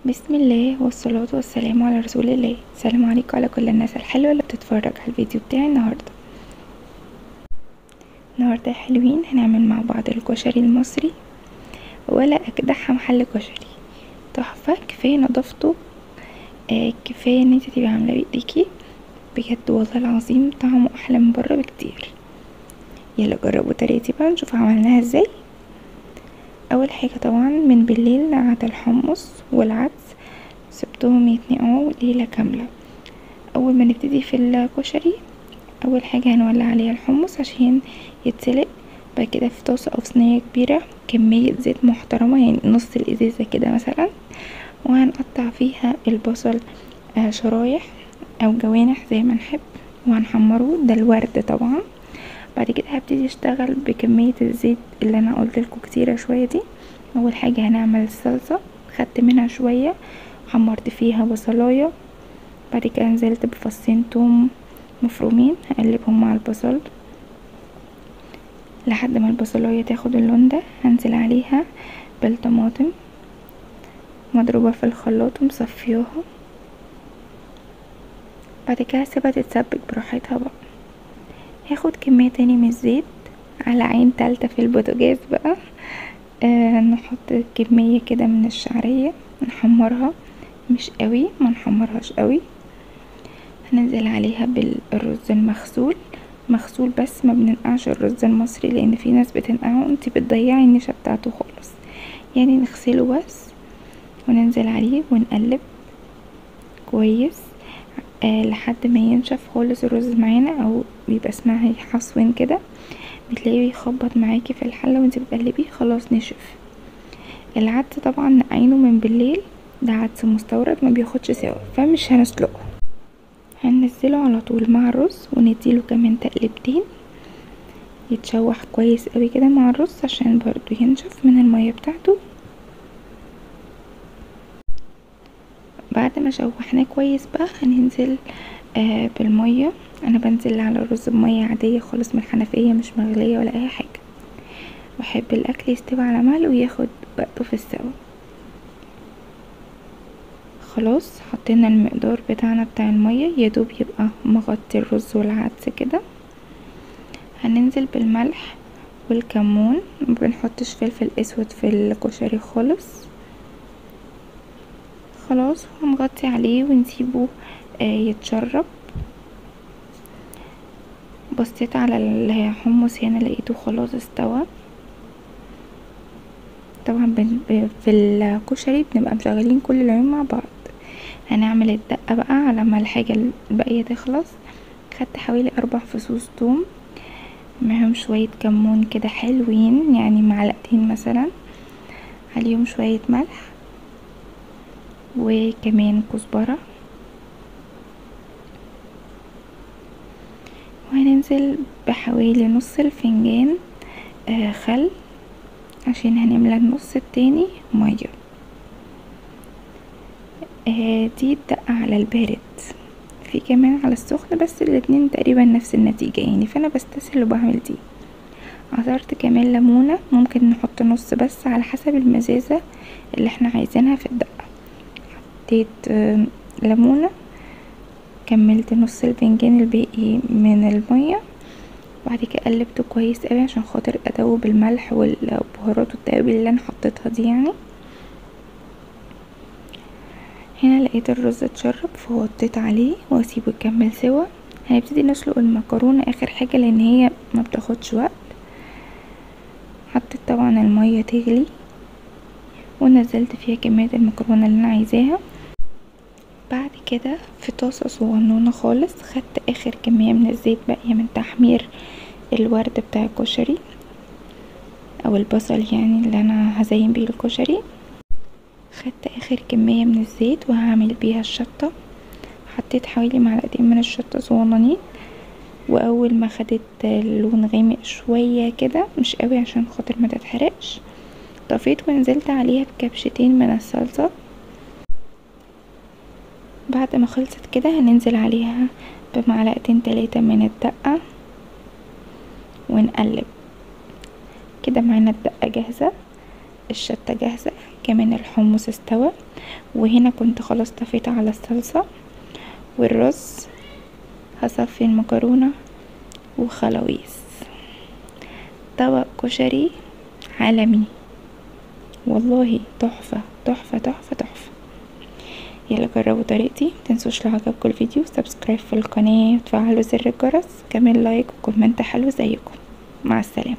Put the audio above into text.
بسم الله والصلاة والسلام على رسول الله. السلام عليكم على كل الناس الحلوة اللي بتتفرج على الفيديو بتاعي النهاردة يا حلوين هنعمل مع بعض الكشري المصري، ولا اجدعها محل كشري تحفة. كفاية نضافته، كفاية ان انت تبقي عاملاه بايديكي بجد، والله العظيم طعمه احلى من بره بكتير. يلا جربوا طريقتي بقى نشوف عملناها ازاي. اول حاجة طبعا من بالليل نقعت الحمص والعدس، سبتهم يتنقعوا ليلة كاملة. اول ما نبتدي في الكشري اول حاجة هنولع عليها الحمص عشان يتسلق. بعد كده في طاسة او صينية كبيرة كمية زيت محترمة، يعني نص الازازة كده مثلا، وهنقطع فيها البصل شرايح او جوانح زي ما نحب، وهنحمره ده الورد طبعا. بعد كده هبتدي اشتغل بكمية الزيت اللي انا قلتلكوا كتيرة شوية دي. اول حاجة هنعمل الصلصة، خدت منها شوية حمرت فيها بصلاية. بعد كده نزلت بفصين توم مفرومين هقلبهم مع البصل لحد ما البصلاية تاخد اللون ده. هنزل عليها بالطماطم مضروبة في الخلاط ومصفياها. بعد كده هسيبها تتسبك براحتها بقى. هاخد كمية تاني من الزيت على عين تالتة في البوتاجاز بقى. نحط كمية كده من الشعرية نحمرها، مش قوي ما نحمرهاش قوي. هننزل عليها بالرز مغسول بس ما بننقعش الرز المصري، لان في ناس بتنقعه انتي بتضيعي النشا بتاعته خالص، يعني نغسله بس وننزل عليه ونقلب كويس لحد ما ينشف خالص الرز معانا، او بيبقى اسمها يحصون كده، بتلاقيه يخبط معاكي في الحله وانتي بتقلبيه خلاص نشف. العدس طبعا نقعينه من بالليل، ده عدس مستورد ما بياخدش سوا فمش هنسلقه، هننزله على طول مع الرز ونديله كمان تقلبتين يتشوح كويس قوي كده مع الرز عشان برضو ينشف من المية بتاعته. بعد ما شوحناه كويس بقى هننزل بالمية. انا بنزل على الرز بمية عادية خالص من الحنفية، مش مغلية ولا اي حاجة، بحب الاكل يستوي على مهله وياخد وقته في السوا. خلاص حطينا المقدار بتاعنا بتاع المية يدوب يبقى مغطي الرز والعدس كده. هننزل بالملح والكمون، مبنحطش فلفل اسود في الكشري خالص. خلاص هنغطي عليه ونسيبه يتشرب. بصيت على الحمص هنا لقيته خلاص استوى. طبعا في الكشري بنبقى مشغلين كل العيون مع بعض. هنعمل الدقة بقى على ما الحاجة الباقية تخلص. خدت حوالي 4 فصوص توم معهم شوية كمون كده حلوين، يعني معلقتين مثلا، عليهم شوية ملح وكمان كزبرة. وهننزل بحوالي نص الفنجان خل عشان هنملى النص التاني مية. دي الدقة على البارد، في كمان على السخن، بس الاتنين تقريبا نفس النتيجة يعني، فانا بستسهل وبعمل دي. عصرت كمان ليمونة، ممكن نحط نص بس على حسب المزازة اللي احنا عايزينها في الدقة. حطيت ليمونة، كملت نص الفنجان الباقي من المية. بعد كده قلبته كويس قوي عشان خاطر ادوب الملح والبهارات والتوابل اللي انا حطيتها دي يعني. هنا لقيت الرز اتشرب فوطيت عليه واسيبه يكمل سوا. هنبتدي نسلق المكرونة اخر حاجة لان هي ما بتاخدش وقت. حطيت طبعا المية تغلي ونزلت فيها كمية المكرونة اللي انا عايزاها. بعد كده في طاسة صغنونة خالص خدت اخر كمية من الزيت باقية من تحمير الورد بتاع الكشري او البصل يعني اللي انا هزين بيه الكشري. خدت اخر كمية من الزيت وهعمل بيها الشطة. حطيت حوالي معلقتين من الشطة صغننين، واول ما خدت لون غامق شوية كده مش قوي عشان خاطر ما تتحرقش، طفيت ونزلت عليها بكبشتين من الصلصة. بعد ما خلصت كده هننزل عليها بمعلقتين 3 من الدقة ونقلب كده. معانا الدقة جاهزة، الشطة جاهزة، كمان الحمص استوى، وهنا كنت خلاص طفيت على الصلصة والرز. هصفي المكرونة وخلاويص. طبق كشري عالمي والله، تحفة تحفة تحفة تحفة. يلا جربوا طريقتي. متنسوش لو عجبكم الفيديو سبسكرايب في القناة وتفعلوا زر الجرس، كمان لايك وكومنت حلو زيكم. مع السلامة.